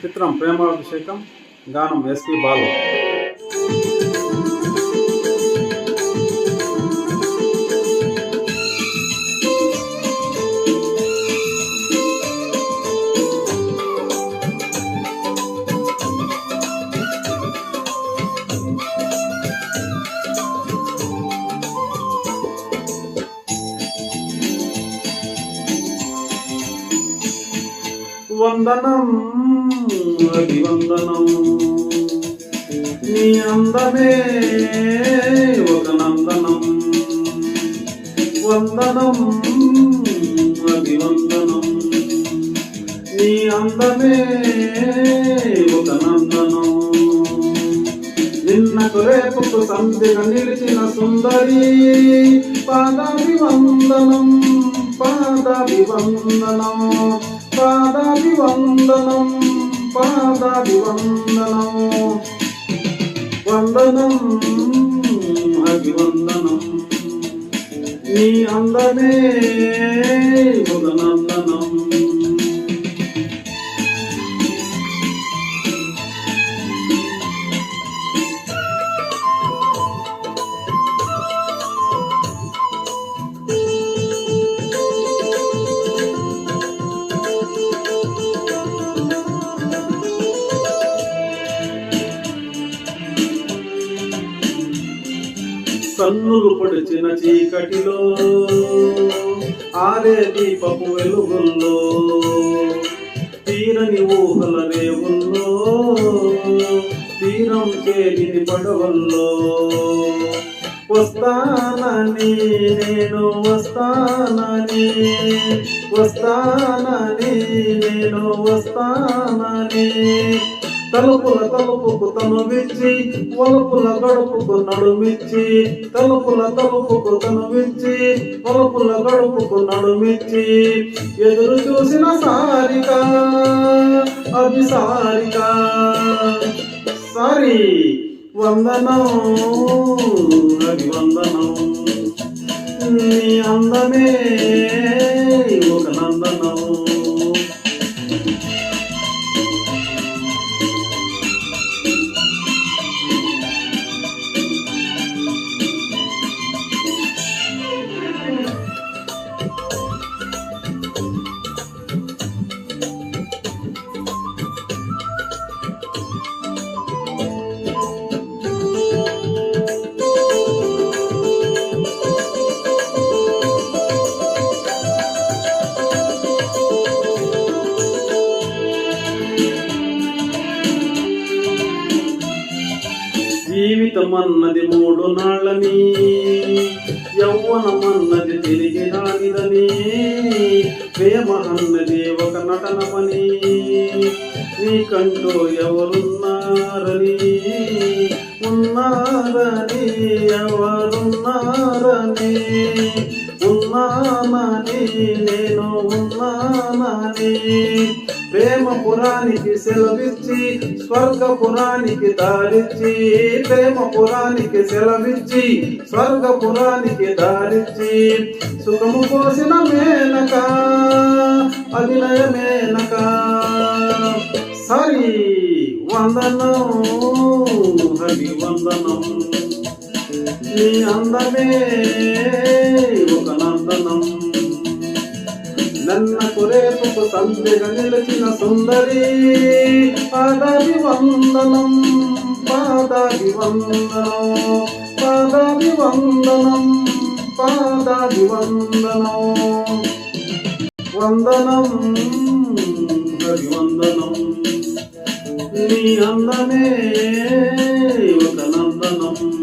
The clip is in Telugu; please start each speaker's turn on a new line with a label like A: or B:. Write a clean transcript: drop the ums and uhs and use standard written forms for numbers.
A: చిత్రం ప్రేమాభిషేకం, గానం ఎస్పి బాలు. వందనం అభివందనం, నీ అందమే ఒక నందనం. వందనం అభివందనం, నీ అందమే ఒక నందనం. నిన్నకు రేపుకు సంధిగా నిలిచిన సుందరి, పాదాభివందనం పాదాభివందనం పాదాభివందనం పాదాభివందనం. వందనం అభివందనం, నీ అందమే ఒక నందనం. కన్నులు పొడిచిన చీకటిలో ఆరే దీపపు వెలుగుల్లో, తీరని ఊహల రేవుల్లో, తీరం చేరిని పడవల్లో. వస్తానని నేను వస్తానని, వస్తానని నేను వస్తానని, తలుపుల తలుపుకు తనువిచ్చి వలుపుల గడుపుకు నడుమిచ్చి, తలుపుల తలుపుకు తనువిచ్చి వలుపుల గడుపుకు నడుమిచ్చి. ఎదురు చూసిన సారిక అభిసారిక సారి. వందనం అభివందనం, నీ అందమే ఒక నందనం. జీవితమన్నది మూడు నాళ్ళని, యౌవనమన్నది తిరిగి రానిదని, ప్రేమ అన్నది ఒక నటనమని, నీకంటూ ఎవరున్నారని, ఉన్నారని ఎవరున్నారని, ఉన్నానని నేను ఉన్నానని. ప్రేమ పురానికి సెలవిచ్చి స్వర్గపురానికి దారిచ్చి, ప్రేమ పురానికి సెలవిచ్చి స్వర్గపురానికి దారిచ్చి. సుఖము కోసిన మేనక అభినయ మేనక సరి. వందనం అభివందనం, నీ అందమే ఒక నందనం. నన్నకు రేపుకు సంధిగా నిలిచిన సుందరి, పాదాభివందనం పాదాభివందనం పాదాభివందనం పాదాభివందనం. వందనం అభివందనం, నీ అందమే ఒక నందనం.